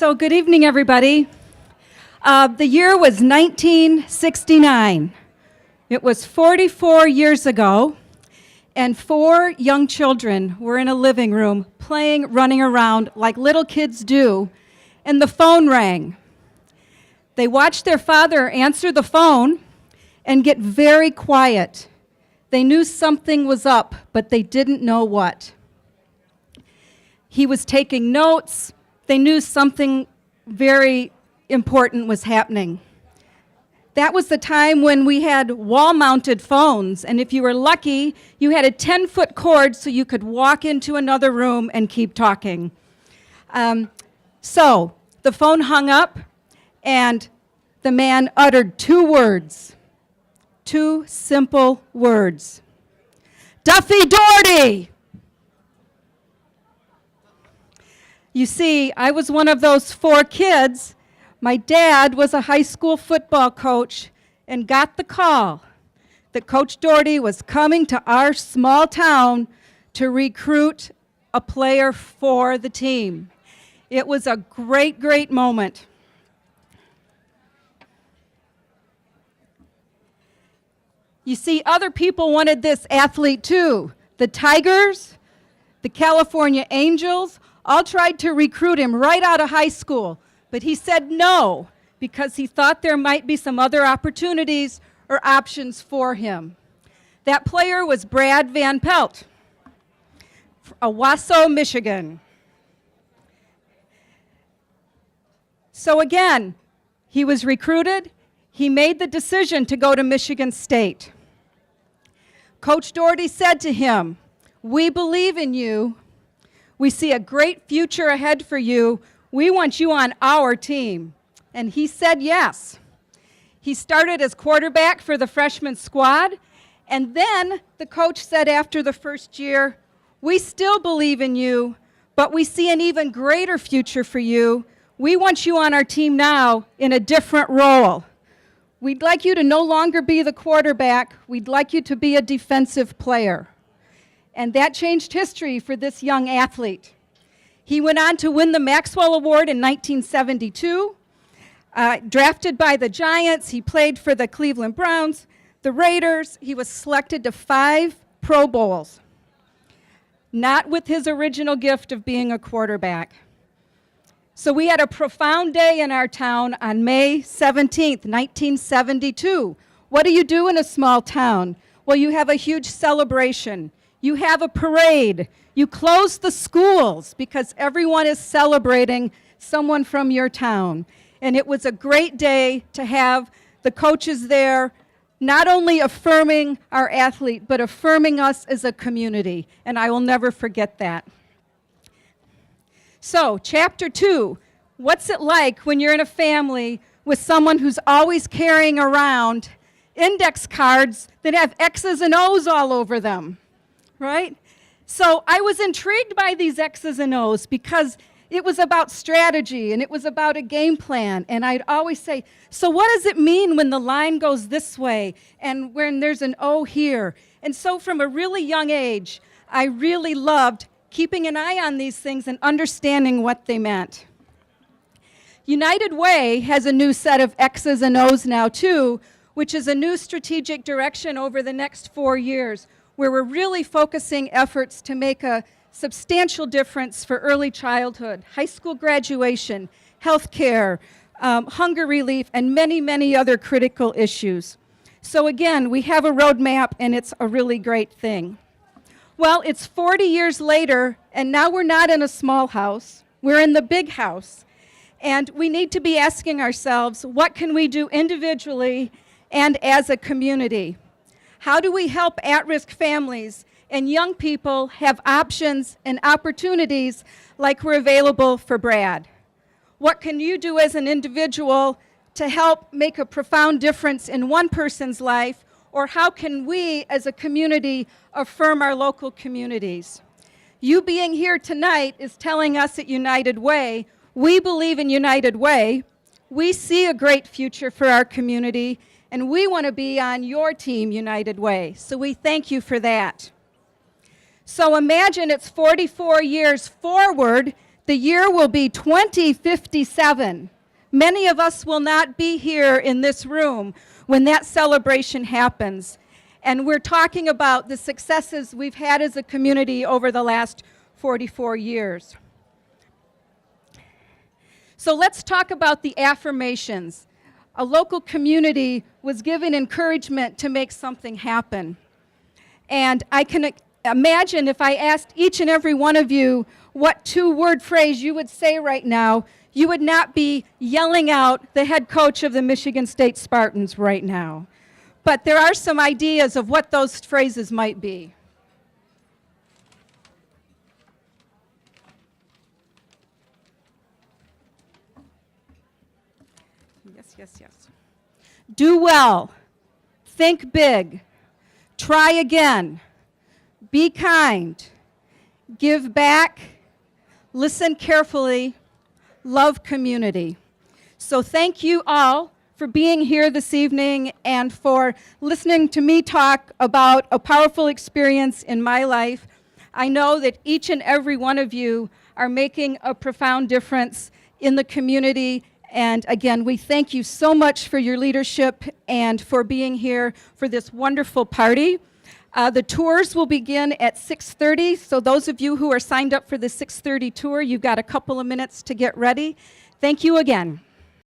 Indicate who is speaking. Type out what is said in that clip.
Speaker 1: So good evening, everybody. The year was 1969. It was 44 years ago, and 4 young children were in a living room playing, running around like little kids do, and the phone rang. They watched their father answer the phone and get very quiet. They knew something was up, but they didn't know what. He was taking notes. They knew something very important was happening. That was the time when we had wall-mounted phones, and if you were lucky, you had a 10-foot cord so you could walk into another room and keep talking. So the phone hung up, and the man uttered 2 words, 2 simple words. "Duffy Daugherty!" You see, I was one of those 4 kids. My dad was a high school football coach and got the call that Coach Daugherty was coming to our small town to recruit a player for the team. It was a great, great moment. You see, other people wanted this athlete too. The Tigers, the California Angels, all tried to recruit him right out of high school, but he said no because he thought there might be some other opportunities or options for him. That player was Brad Van Pelt, Owasso, Michigan. So again, he was recruited. He made the decision to go to Michigan State. Coach Daugherty said to him, "We believe in you. We see a great future ahead for you. We want you on our team." And he said yes. He started as quarterback for the freshman squad, and then the coach said after the first year, "We still believe in you, but we see an even greater future for you. We want you on our team now in a different role. We'd like you to no longer be the quarterback. We'd like you to be a defensive player." And that changed history for this young athlete. He went on to win the Maxwell Award in 1972. Drafted by the Giants, he played for the Cleveland Browns, the Raiders. He was selected to 5 Pro Bowls, not with his original gift of being a quarterback. So we had a profound day in our town on May 17th, 1972. What do you do in a small town? Well, you have a huge celebration. You have a parade. You close the schools because everyone is celebrating someone from your town. And it was a great day to have the coaches there, not only affirming our athlete, but affirming us as a community. And I will never forget that. So, chapter 2, what's it like when you're in a family with someone who's always carrying around index cards that have X's and O's all over them? Right? So I was intrigued by these X's and O's because it was about strategy and it was about a game plan. And I'd always say, so what does it mean when the line goes this way and when there's an O here? And so from a really young age, I really loved keeping an eye on these things and understanding what they meant. United Way has a new set of X's and O's now too, which is a new strategic direction over the next 4 years, where we're really focusing efforts to make a substantial difference for early childhood, high school graduation, health care, hunger relief, and many, many other critical issues. So again, we have a roadmap, and it's a really great thing. Well, it's 40 years later, and now we're not in a small house. We're in the big house. And we need to be asking ourselves, what can we do individually and as a community? How do we help at-risk families and young people have options and opportunities like were available for Brad? What can you do as an individual to help make a profound difference in one person's life? Or how can we as a community affirm our local communities? You being here tonight is telling us at United Way, we believe in United Way. We see a great future for our community, and we want to be on your team, United Way. So we thank you for that. So imagine it's 44 years forward The year will be 2057. Many of us will not be here in this room when that celebration happens. And we're talking about the successes we've had as a community over the last 44 years. So let's talk about the affirmations. A local community was given encouragement to make something happen. And I can imagine if I asked each and every one of you what two-word phrase you would say right now, you would not be yelling out the head coach of the Michigan State Spartans right now. But there are some ideas of what those phrases might be. Yes. Do well. Think big. Try again. Be kind. Give back. Listen carefully. Love community. So thank you all for being here this evening and for listening to me talk about a powerful experience in my life. I know that each and every one of you are making a profound difference in the community. And again, we thank you so much for your leadership and for being here for this wonderful party. The tours will begin at 6:30, so those of you who are signed up for the 6:30 tour, you've got a couple of minutes to get ready. Thank you again.